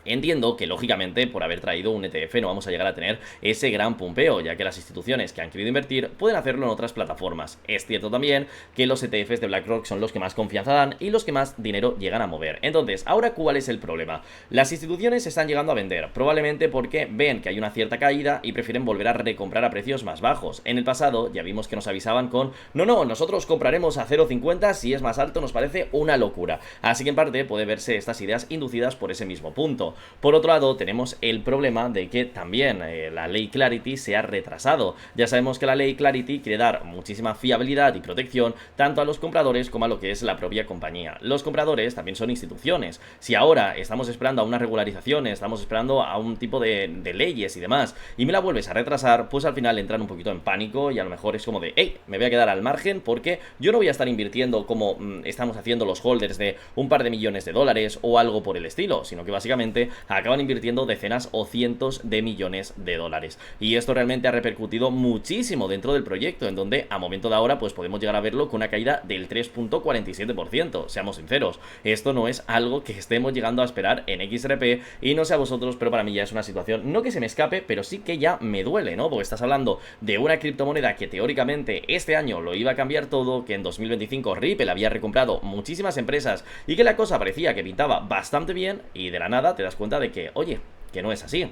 Entiendo que lógicamente por haber traído un ETF no vamos a llegar a tener ese gran pumpeo, ya que las instituciones que han querido invertir pueden hacerlo en otras plataformas. Es cierto también que los ETFs de BlackRock son los que más confianza dan y los que más dinero llegan a mover. Entonces, ahora ¿cuál es el problema? Las instituciones están llegando a vender, probablemente porque ven que hay una cierta caída y prefieren volver a recomprar a precios más bajos. En el pasado ya vimos que nos avisaban con no, nosotros compraremos a 0,50, si es más alto nos parece una locura. Así que en parte puede verse estas ideas inducidas por ese mismo punto. Por otro lado, tenemos el problema de que también la ley Clarity se ha retrasado. Ya sabemos que la ley Clarity quiere dar muchísima fiabilidad y protección tanto a los compradores como a lo que es la propia compañía. Los compradores también son instituciones. Si ahora estamos esperando a una regularización, estamos esperando a un tipo de leyes y demás, y me la vuelves a retrasar, pues al final entran un poquito en pánico y a lo mejor es como de, hey, me voy a quedar al margen porque yo no voy a estar invirtiendo como estamos haciendo los holders de un par de millones de dólares o algo por el estilo, sino que básicamente finalmente acaban invirtiendo decenas o cientos de millones de dólares. Y esto realmente ha repercutido muchísimo dentro del proyecto, en donde a momento de ahora pues podemos llegar a verlo con una caída del 3,47%. Seamos sinceros, esto no es algo que estemos llegando a esperar en XRP, y no sé a vosotros, pero para mí ya es una situación, no que se me escape, pero sí que ya me duele, ¿no? Porque estás hablando de una criptomoneda que teóricamente este año lo iba a cambiar todo, que en 2025 Ripple había recomprado muchísimas empresas y que la cosa parecía que pintaba bastante bien, y de la nada te das cuenta de que, oye, que no es así,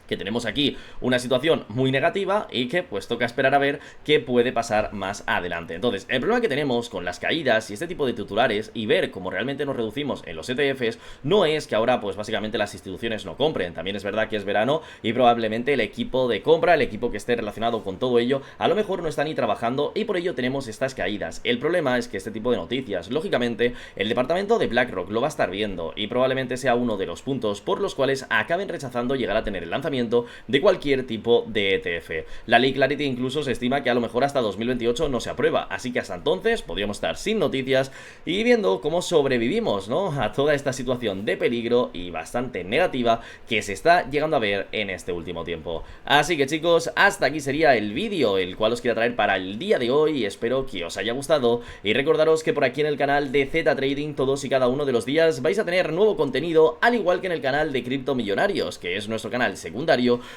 que tenemos aquí una situación muy negativa y que pues toca esperar a ver qué puede pasar más adelante. Entonces, el problema que tenemos con las caídas y este tipo de titulares y ver cómo realmente nos reducimos en los ETFs no es que ahora pues básicamente las instituciones no compren. También es verdad que es verano y probablemente el equipo de compra, el equipo que esté relacionado con todo ello, a lo mejor no está ni trabajando, y por ello tenemos estas caídas. El problema es que este tipo de noticias, lógicamente, el departamento de BlackRock lo va a estar viendo y probablemente sea uno de los puntos por los cuales acaben rechazando llegar a tener el lanzamiento de cualquier tipo de ETF. La ley Clarity incluso se estima que a lo mejor hasta 2028 no se aprueba, así que hasta entonces podríamos estar sin noticias y viendo cómo sobrevivimos, ¿no?, a toda esta situación de peligro y bastante negativa que se está llegando a ver en este último tiempo. Así que chicos, hasta aquí sería el vídeo el cual os quiero traer para el día de hoy. Espero que os haya gustado y recordaros que por aquí en el canal de Z Trading todos y cada uno de los días vais a tener nuevo contenido, al igual que en el canal de Cripto Millonarios, que es nuestro canal secundario,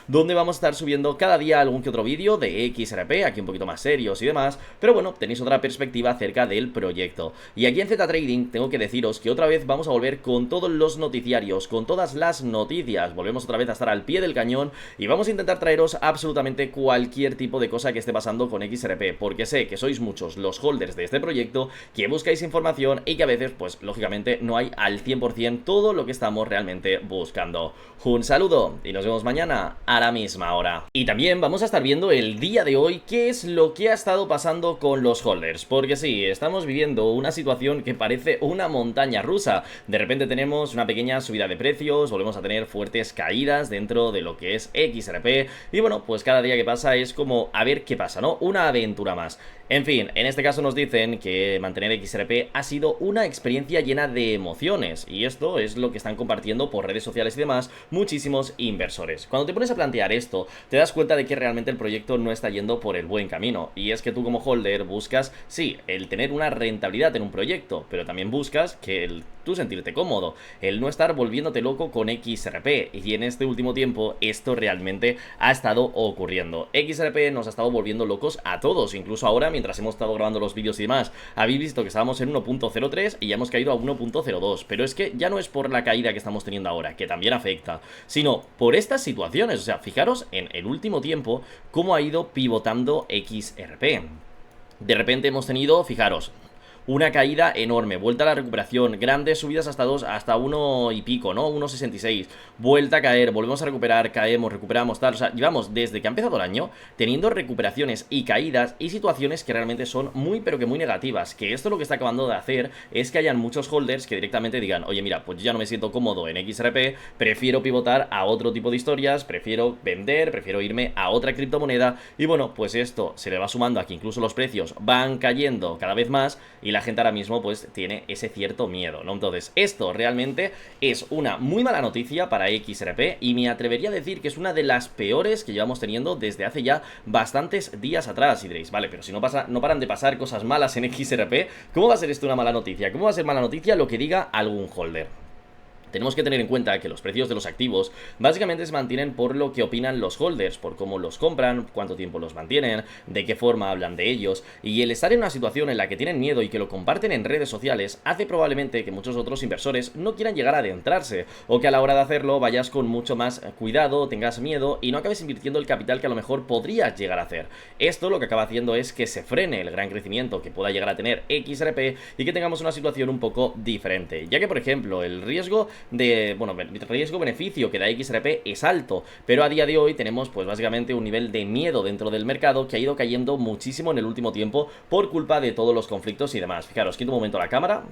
donde vamos a estar subiendo cada día algún que otro vídeo de XRP, aquí un poquito más serios y demás, pero bueno, tenéis otra perspectiva acerca del proyecto. Y aquí en Z Trading tengo que deciros que otra vez vamos a volver con todos los noticiarios, con todas las noticias, volvemos otra vez a estar al pie del cañón y vamos a intentar traeros absolutamente cualquier tipo de cosa que esté pasando con XRP, porque sé que sois muchos los holders de este proyecto que buscáis información y que a veces, pues lógicamente, no hay al 100% todo lo que estamos realmente buscando. Un saludo y nos vemos mañana a la misma hora. Y también vamos a estar viendo el día de hoy qué es lo que ha estado pasando con los holders, porque sí, estamos viviendo una situación que parece una montaña rusa. De repente tenemos una pequeña subida de precios, volvemos a tener fuertes caídas dentro de lo que es XRP, y bueno, pues cada día que pasa es como a ver qué pasa, ¿no? Una aventura más. En fin, en este caso nos dicen que mantener XRP ha sido una experiencia llena de emociones, y esto es lo que están compartiendo por redes sociales y demás muchísimos inversores. Cuando te pones a plantear esto, te das cuenta de que realmente el proyecto no está yendo por el buen camino, y es que tú como holder buscas, sí, el tener una rentabilidad en un proyecto, pero también buscas que tú sentirte cómodo, el no estar volviéndote loco con XRP, y en este último tiempo esto realmente ha estado ocurriendo. XRP nos ha estado volviendo locos a todos, incluso ahora mientras hemos estado grabando los vídeos y demás, habéis visto que estábamos en 1.03 y ya hemos caído a 1.02, pero es que ya no es por la caída que estamos teniendo ahora, que también afecta, sino por estas situaciones. O sea, fijaros en el último tiempo cómo ha ido pivotando XRP. De repente hemos tenido, fijaros, una caída enorme, vuelta a la recuperación, grandes subidas hasta 1 y pico, ¿no? 1.66, vuelta a caer, volvemos a recuperar, caemos, recuperamos, tal. O sea, llevamos desde que ha empezado el año teniendo recuperaciones y caídas y situaciones que realmente son muy pero que muy negativas, que esto lo que está acabando de hacer es que hayan muchos holders que directamente digan, oye mira, pues yo ya no me siento cómodo en XRP, prefiero pivotar a otro tipo de historias, prefiero vender, prefiero irme a otra criptomoneda, y bueno, pues esto se le va sumando a que incluso los precios van cayendo cada vez más y la gente ahora mismo pues tiene ese cierto miedo, ¿no? Entonces esto realmente es una muy mala noticia para XRP, y me atrevería a decir que es una de las peores que llevamos teniendo desde hace ya bastantes días atrás. Y diréis, vale, pero si no paran de pasar cosas malas en XRP, ¿cómo va a ser esto una mala noticia? ¿Cómo va a ser mala noticia lo que diga algún holder? Tenemos que tener en cuenta que los precios de los activos básicamente se mantienen por lo que opinan los holders, por cómo los compran, cuánto tiempo los mantienen, de qué forma hablan de ellos, y el estar en una situación en la que tienen miedo y que lo comparten en redes sociales hace probablemente que muchos otros inversores no quieran llegar a adentrarse, o que a la hora de hacerlo vayas con mucho más cuidado, tengas miedo y no acabes invirtiendo el capital que a lo mejor podrías llegar a hacer. Esto lo que acaba haciendo es que se frene el gran crecimiento que pueda llegar a tener XRP y que tengamos una situación un poco diferente, ya que por ejemplo el riesgo riesgo-beneficio que da XRP es alto, pero a día de hoy tenemos pues básicamente un nivel de miedo dentro del mercado que ha ido cayendo muchísimo en el último tiempo por culpa de todos los conflictos y demás. Fijaros, quito un momento la cámara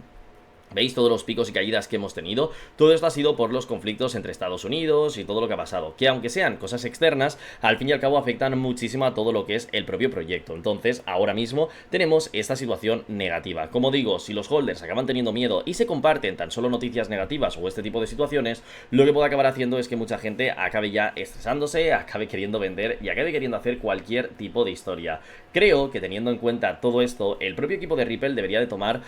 ¿Veis todos los picos y caídas que hemos tenido? Todo esto ha sido por los conflictos entre Estados Unidos y todo lo que ha pasado, que aunque sean cosas externas, al fin y al cabo afectan muchísimo a todo lo que es el propio proyecto. Entonces, ahora mismo tenemos esta situación negativa. Como digo, si los holders acaban teniendo miedo y se comparten tan solo noticias negativas o este tipo de situaciones, lo que puede acabar haciendo es que mucha gente acabe ya estresándose, acabe queriendo vender y acabe queriendo hacer cualquier tipo de historia. Creo que teniendo en cuenta todo esto, el propio equipo de Ripple debería de tomar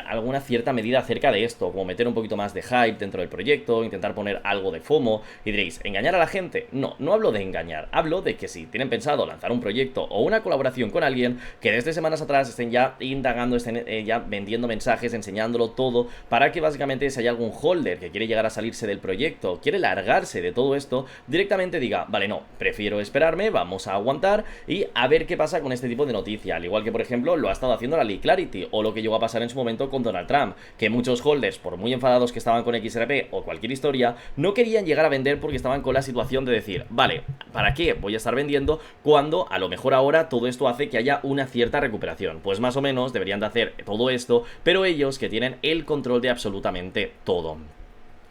alguna cierta medida acerca de esto, como meter un poquito más de hype dentro del proyecto, intentar poner algo de FOMO. Y diréis, ¿engañar a la gente? No, no hablo de engañar, hablo de que si tienen pensado lanzar un proyecto o una colaboración con alguien, que desde semanas atrás estén ya indagando, estén ya vendiendo mensajes, enseñándolo todo, para que básicamente si hay algún holder que quiere llegar a salirse del proyecto, quiere largarse de todo esto, directamente diga, vale, no, prefiero esperarme, vamos a aguantar y a ver qué pasa con este tipo de noticia. Al igual que, por ejemplo, lo ha estado haciendo la Lee Clarity, o lo que llegó a pasar en su momento con Donald Trump, que muchos holders, por muy enfadados que estaban con XRP o cualquier historia, no querían llegar a vender porque estaban con la situación de decir, vale, ¿para qué voy a estar vendiendo cuando a lo mejor ahora todo esto hace que haya una cierta recuperación? Pues más o menos deberían de hacer todo esto, pero ellos que tienen el control de absolutamente todo.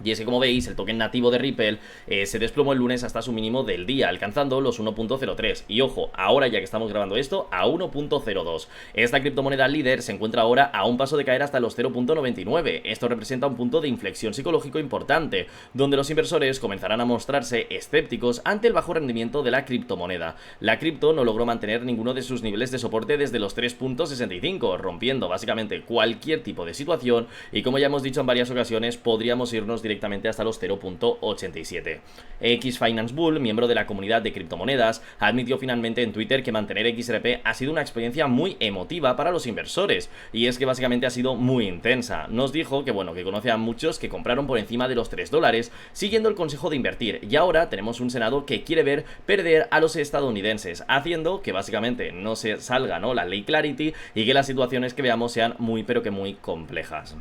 Y es que, como veis, el token nativo de Ripple se desplomó el lunes hasta su mínimo del día, alcanzando los 1.03. Y ojo, ahora ya que estamos grabando esto, a 1.02. Esta criptomoneda líder se encuentra ahora a un paso de caer hasta los 0.99. Esto representa un punto de inflexión psicológico importante, donde los inversores comenzarán a mostrarse escépticos ante el bajo rendimiento de la criptomoneda. La cripto no logró mantener ninguno de sus niveles de soporte desde los 3.65, rompiendo básicamente cualquier tipo de situación, y como ya hemos dicho en varias ocasiones, podríamos irnos directamente hasta los 0.87. X Finance Bull, miembro de la comunidad de criptomonedas, admitió finalmente en Twitter que mantener XRP ha sido una experiencia muy emotiva para los inversores, y es que básicamente ha sido muy intensa. Nos dijo que bueno, que conoce a muchos que compraron por encima de los $3 siguiendo el consejo de invertir, y ahora tenemos un senado que quiere ver perder a los estadounidenses, haciendo que básicamente no se salga, ¿no?, la ley Clarity, y que las situaciones que veamos sean muy pero que muy complejas.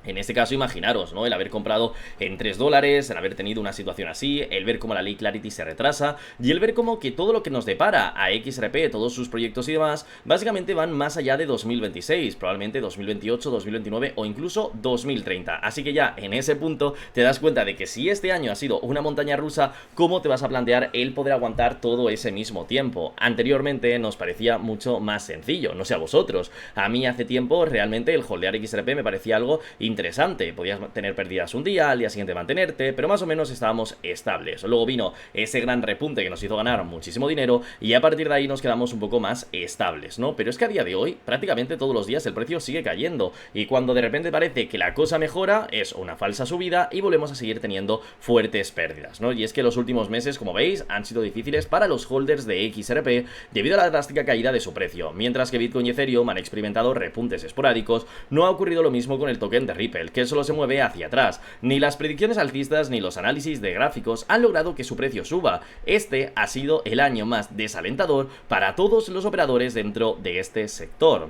En este caso, imaginaros, ¿no?, el haber comprado en $3, el haber tenido una situación así, el ver cómo la ley Clarity se retrasa y el ver cómo que todo lo que nos depara a XRP, todos sus proyectos y demás, básicamente van más allá de 2026, probablemente 2028, 2029 o incluso 2030. Así que ya en ese punto te das cuenta de que si este año ha sido una montaña rusa, ¿cómo te vas a plantear el poder aguantar todo ese mismo tiempo? Anteriormente nos parecía mucho más sencillo, no sé a vosotros. A mí hace tiempo realmente el holdear XRP me parecía algo interesante, podías tener pérdidas un día, al día siguiente mantenerte, pero más o menos estábamos estables. Luego vino ese gran repunte que nos hizo ganar muchísimo dinero y a partir de ahí nos quedamos un poco más estables, ¿no? Pero es que a día de hoy, prácticamente todos los días el precio sigue cayendo y cuando de repente parece que la cosa mejora, es una falsa subida y volvemos a seguir teniendo fuertes pérdidas, ¿no? Y es que los últimos meses, como veis, han sido difíciles para los holders de XRP debido a la drástica caída de su precio. Mientras que Bitcoin y Ethereum han experimentado repuntes esporádicos, no ha ocurrido lo mismo con el token de Ripple, que solo se mueve hacia atrás. Ni las predicciones alcistas ni los análisis de gráficos han logrado que su precio suba. Este ha sido el año más desalentador para todos los operadores dentro de este sector.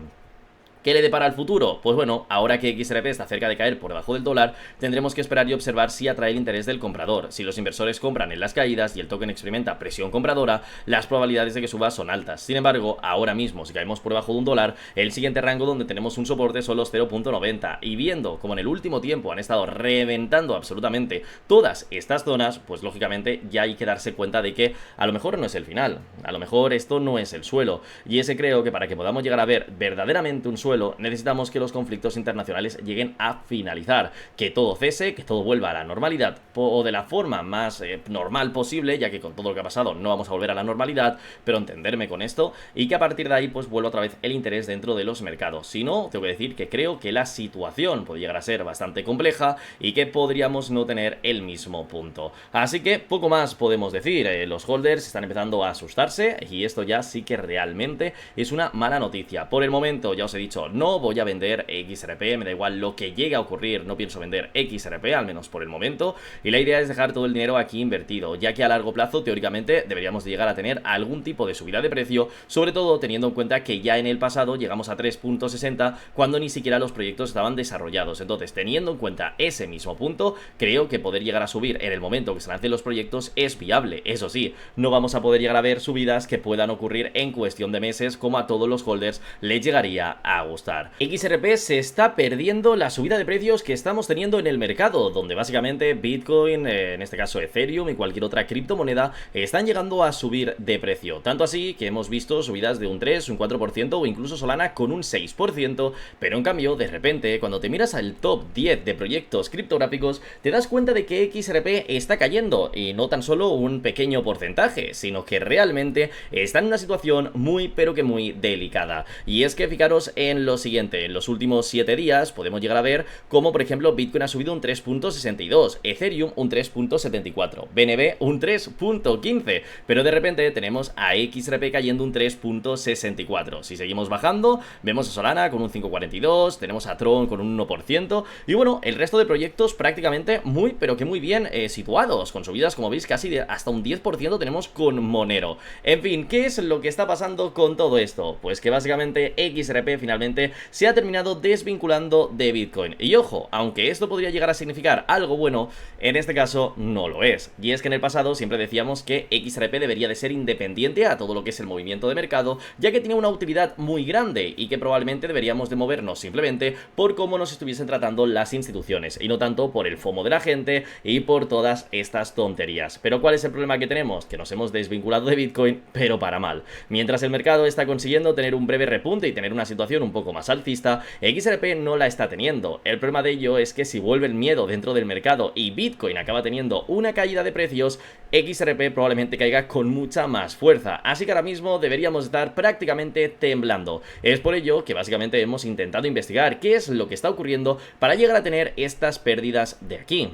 ¿Qué le depara al futuro? Pues bueno, ahora que XRP está cerca de caer por debajo del dólar, tendremos que esperar y observar si atrae el interés del comprador. Si los inversores compran en las caídas y el token experimenta presión compradora, las probabilidades de que suba son altas. Sin embargo, ahora mismo, si caemos por debajo de $1, el siguiente rango donde tenemos un soporte son los 0.90. Y viendo como en el último tiempo han estado reventando absolutamente todas estas zonas, pues lógicamente ya hay que darse cuenta de que a lo mejor no es el final. A lo mejor esto no es el suelo. Y ese creo que para que podamos llegar a ver verdaderamente un suelo, necesitamos que los conflictos internacionales lleguen a finalizar, que todo cese, que todo vuelva a la normalidad o de la forma más normal posible, ya que con todo lo que ha pasado no vamos a volver a la normalidad, pero entenderme con esto, y que a partir de ahí pues vuelva otra vez el interés dentro de los mercados. Si no, tengo que decir que creo que la situación puede llegar a ser bastante compleja y que podríamos no tener el mismo punto. Así que poco más podemos decir, los holders están empezando a asustarse y esto ya sí que realmente es una mala noticia. Por el momento, ya os he dicho, no voy a vender XRP, me da igual lo que llegue a ocurrir, no pienso vender XRP, al menos por el momento, y la idea es dejar todo el dinero aquí invertido, ya que a largo plazo, teóricamente, deberíamos de llegar a tener algún tipo de subida de precio, sobre todo teniendo en cuenta que ya en el pasado llegamos a 3.60 cuando ni siquiera los proyectos estaban desarrollados. Entonces, teniendo en cuenta ese mismo punto, creo que poder llegar a subir en el momento que se lancen los proyectos es viable. Eso sí, no vamos a poder llegar a ver subidas que puedan ocurrir en cuestión de meses, como a todos los holders les llegaría a gustar. XRP se está perdiendo la subida de precios que estamos teniendo en el mercado, donde básicamente Bitcoin, en este caso Ethereum y cualquier otra criptomoneda están llegando a subir de precio. Tanto así que hemos visto subidas de un 3, un 4% o incluso Solana con un 6%, pero en cambio de repente cuando te miras al top 10 de proyectos criptográficos te das cuenta de que XRP está cayendo y no tan solo un pequeño porcentaje, sino que realmente está en una situación muy pero que muy delicada. Y es que fijaros en lo siguiente, en los últimos 7 días podemos llegar a ver cómo por ejemplo Bitcoin ha subido un 3.62, Ethereum un 3.74, BNB un 3.15, pero de repente tenemos a XRP cayendo un 3.64. Si seguimos bajando, vemos a Solana con un 5.42, tenemos a Tron con un 1%, y bueno, el resto de proyectos prácticamente muy pero que muy bien situados, con subidas como veis casi de hasta un 10% tenemos con Monero. En fin, ¿qué es lo que está pasando con todo esto? Pues que básicamente XRP finalmente se ha terminado desvinculando de Bitcoin. Y ojo, aunque esto podría llegar a significar algo bueno, en este caso no lo es. Y es que en el pasado siempre decíamos que XRP debería de ser independiente a todo lo que es el movimiento de mercado, ya que tiene una utilidad muy grande y que probablemente deberíamos de movernos simplemente por cómo nos estuviesen tratando las instituciones y no tanto por el FOMO de la gente y por todas estas tonterías. Pero ¿cuál es el problema que tenemos? Que nos hemos desvinculado de Bitcoin, pero para mal. Mientras el mercado está consiguiendo tener un breve repunte y tener una situación un poco más alcista, XRP no la está teniendo. El problema de ello es que si vuelve el miedo dentro del mercado y Bitcoin acaba teniendo una caída de precios, XRP probablemente caiga con mucha más fuerza. Así que ahora mismo deberíamos estar prácticamente temblando. Es por ello que básicamente hemos intentado investigar qué es lo que está ocurriendo para llegar a tener estas pérdidas de aquí.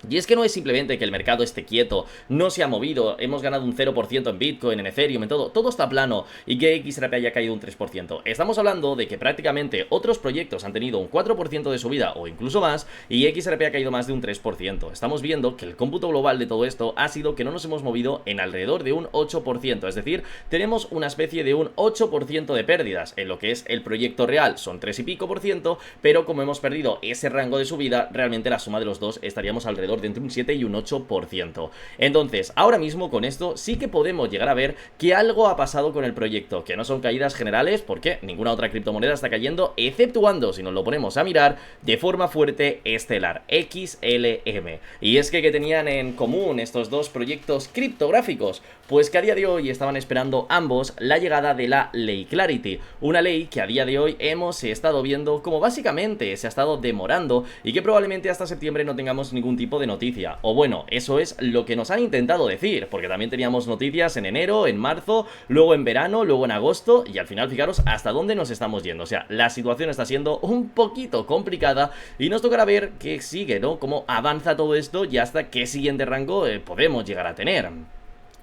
Y es que no es simplemente que el mercado esté quieto, no se ha movido, hemos ganado un 0% en Bitcoin, en Ethereum, en todo está plano y que XRP haya caído un 3%. Estamos hablando de que prácticamente otros proyectos han tenido un 4% de subida o incluso más y XRP ha caído más de un 3%. Estamos viendo que el cómputo global de todo esto ha sido que no nos hemos movido en alrededor de un 8%, es decir, tenemos una especie de un 8% de pérdidas en lo que es el proyecto real, son 3 y pico por ciento, pero como hemos perdido ese rango de subida, realmente la suma de los dos estaríamos alrededor de entre un 7 y un 8%. Entonces, ahora mismo con esto sí que podemos llegar a ver que algo ha pasado con el proyecto, que no son caídas generales, porque ninguna otra criptomoneda está cayendo, exceptuando, si nos lo ponemos a mirar, de forma fuerte Stellar, XLM. Y es que tenían en común estos dos proyectos criptográficos, pues que a día de hoy estaban esperando ambos la llegada de la ley Clarity, una ley que a día de hoy hemos estado viendo como básicamente se ha estado demorando y que probablemente hasta septiembre no tengamos ningún tipo de noticia, o bueno, eso es lo que nos han intentado decir, porque también teníamos noticias en enero, en marzo, luego en verano, luego en agosto, y al final fijaros hasta dónde nos estamos yendo. O sea, la situación está siendo un poquito complicada y nos tocará ver qué sigue, ¿no? Cómo avanza todo esto y hasta qué siguiente rango podemos llegar a tener.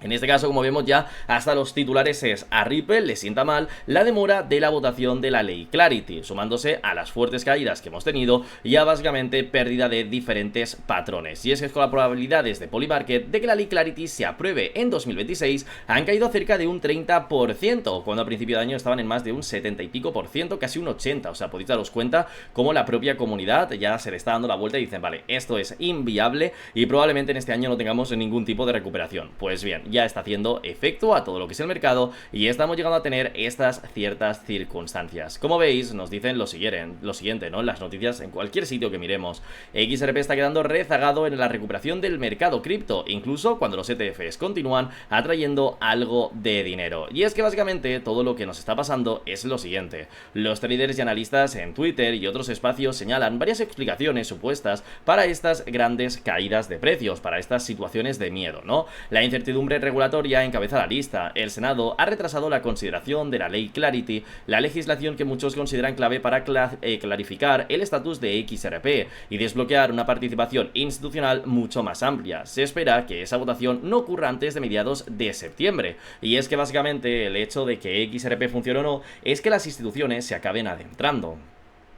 En este caso, como vemos ya, hasta los titulares es a Ripple le sienta mal la demora de la votación de la ley Clarity, sumándose a las fuertes caídas que hemos tenido y a básicamente pérdida de diferentes patrones. Y es que con las probabilidades de Polymarket de que la ley Clarity se apruebe en 2026 han caído cerca de un 30%, cuando a principio de año estaban en más de un 70 y pico por ciento, casi un 80%. O sea, podéis daros cuenta cómo la propia comunidad ya se le está dando la vuelta y dicen, vale, esto es inviable y probablemente en este año no tengamos ningún tipo de recuperación. Pues bien, ya está haciendo efecto a todo lo que es el mercado y estamos llegando a tener estas ciertas circunstancias. Como veis, nos dicen lo siguiente, ¿no? En las noticias, en cualquier sitio que miremos, XRP está quedando rezagado en la recuperación del mercado cripto, incluso cuando los ETFs continúan atrayendo algo de dinero. Y es que básicamente todo lo que nos está pasando es lo siguiente. Los traders y analistas en Twitter y otros espacios señalan varias explicaciones supuestas para estas grandes caídas de precios, para estas situaciones de miedo, ¿no? La incertidumbre regulatoria encabeza la lista. El Senado ha retrasado la consideración de la ley Clarity, la legislación que muchos consideran clave para clarificar el estatus de XRP y desbloquear una participación institucional mucho más amplia. Se espera que esa votación no ocurra antes de mediados de septiembre. Y es que básicamente el hecho de que XRP funcione o no es que las instituciones se acaben adentrando.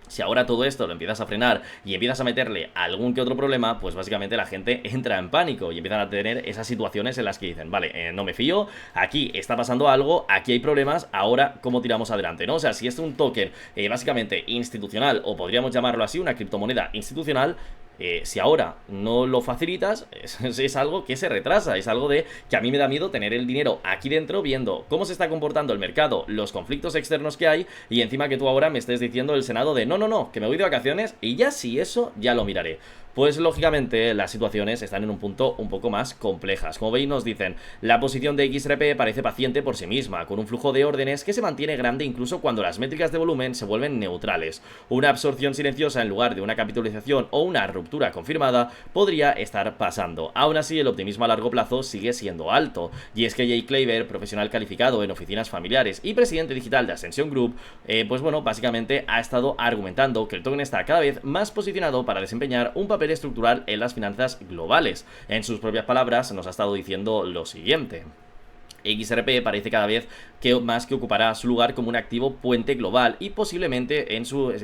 Si ahora todo esto lo empiezas a frenar y empiezas a meterle algún que otro problema, pues básicamente la gente entra en pánico y empiezan a tener esas situaciones en las que dicen, vale, no me fío, aquí está pasando algo, aquí hay problemas, ahora ¿cómo tiramos adelante? ¿No? O sea, si es un token básicamente institucional, o podríamos llamarlo así, una criptomoneda institucional, si ahora no lo facilitas, es algo que se retrasa, es algo de que a mí me da miedo tener el dinero aquí dentro viendo cómo se está comportando el mercado, los conflictos externos que hay, y encima que tú ahora me estés diciendo el Senado de no, que me voy de vacaciones y ya si eso ya lo miraré. Pues lógicamente las situaciones están en un punto un poco más complejas. Como veis nos dicen, la posición de XRP parece paciente por sí misma, con un flujo de órdenes que se mantiene grande incluso cuando las métricas de volumen se vuelven neutrales. Una absorción silenciosa en lugar de una capitalización o una ruptura confirmada podría estar pasando. Aún así el optimismo a largo plazo sigue siendo alto, y es que Jay Claver, profesional calificado en oficinas familiares y presidente digital de Ascension Group, pues bueno, básicamente ha estado argumentando que el token está cada vez más posicionado para desempeñar un papel estructural en las finanzas globales. En sus propias palabras nos ha estado diciendo lo siguiente: XRP parece cada vez que ocupará su lugar como un activo puente global y posiblemente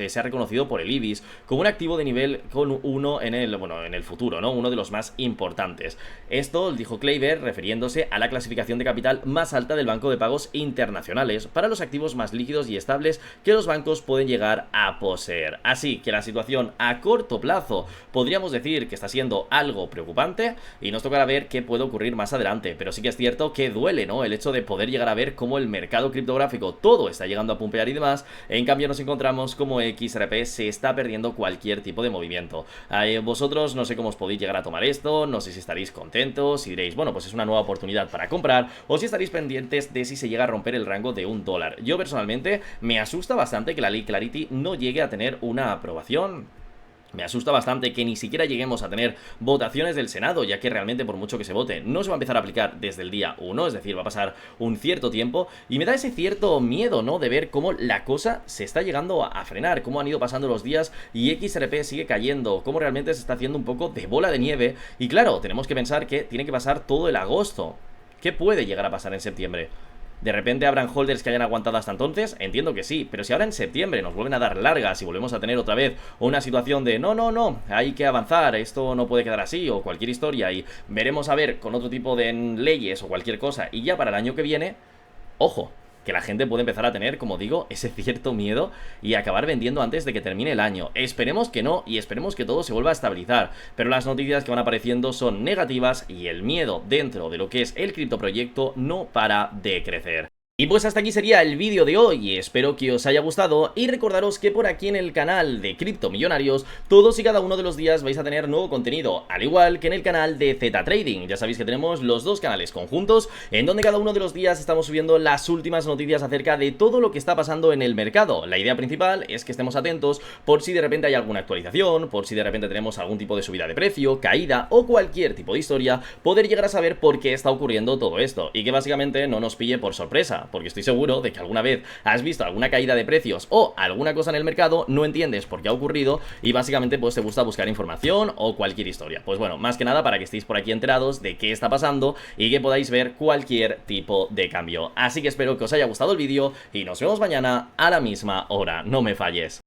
sea reconocido por el IBIS como un activo de nivel con uno en el futuro, ¿no? Uno de los más importantes. Esto dijo Claver refiriéndose a la clasificación de capital más alta del Banco de Pagos Internacionales para los activos más líquidos y estables que los bancos pueden llegar a poseer. Así que la situación a corto plazo podríamos decir que está siendo algo preocupante y nos tocará ver qué puede ocurrir más adelante, pero sí que es cierto que duele, ¿no? El hecho de poder llegar a ver cómo el mercado criptográfico todo está llegando a pumpear y demás. En cambio nos encontramos como XRP se está perdiendo cualquier tipo de movimiento. Vosotros no sé cómo os podéis llegar a tomar esto, no sé si estaréis contentos, si diréis, bueno, pues es una nueva oportunidad para comprar, o si estaréis pendientes de si se llega a romper el rango de $1. Yo personalmente me asusta bastante que la ley Clarity no llegue a tener una aprobación. Me asusta bastante que ni siquiera lleguemos a tener votaciones del Senado, ya que realmente por mucho que se vote no se va a empezar a aplicar desde el día 1, es decir, va a pasar un cierto tiempo, y me da ese cierto miedo, ¿no? De ver cómo la cosa se está llegando a frenar, cómo han ido pasando los días y XRP sigue cayendo, cómo realmente se está haciendo un poco de bola de nieve, y claro, tenemos que pensar que tiene que pasar todo el agosto. ¿Qué puede llegar a pasar en septiembre? ¿De repente habrán holders que hayan aguantado hasta entonces? Entiendo que sí, pero si ahora en septiembre nos vuelven a dar largas y volvemos a tener otra vez una situación de no, hay que avanzar, esto no puede quedar así, o cualquier historia, y veremos a ver con otro tipo de leyes o cualquier cosa, y ya para el año que viene, ojo, que la gente puede empezar a tener, como digo, ese cierto miedo y acabar vendiendo antes de que termine el año. Esperemos que no, y esperemos que todo se vuelva a estabilizar, pero las noticias que van apareciendo son negativas y el miedo dentro de lo que es el criptoproyecto no para de crecer. Y pues hasta aquí sería el vídeo de hoy, espero que os haya gustado y recordaros que por aquí en el canal de Cripto Millonarios todos y cada uno de los días vais a tener nuevo contenido, al igual que en el canal de Z Trading. Ya sabéis que tenemos los dos canales conjuntos en donde cada uno de los días estamos subiendo las últimas noticias acerca de todo lo que está pasando en el mercado. La idea principal es que estemos atentos por si de repente hay alguna actualización, por si de repente tenemos algún tipo de subida de precio, caída o cualquier tipo de historia, poder llegar a saber por qué está ocurriendo todo esto y que básicamente no nos pille por sorpresa. Porque estoy seguro de que alguna vez has visto alguna caída de precios o alguna cosa en el mercado, no entiendes por qué ha ocurrido y básicamente pues te gusta buscar información o cualquier historia. Pues bueno, más que nada para que estéis por aquí enterados de qué está pasando y que podáis ver cualquier tipo de cambio. Así que espero que os haya gustado el vídeo y nos vemos mañana a la misma hora. No me falles.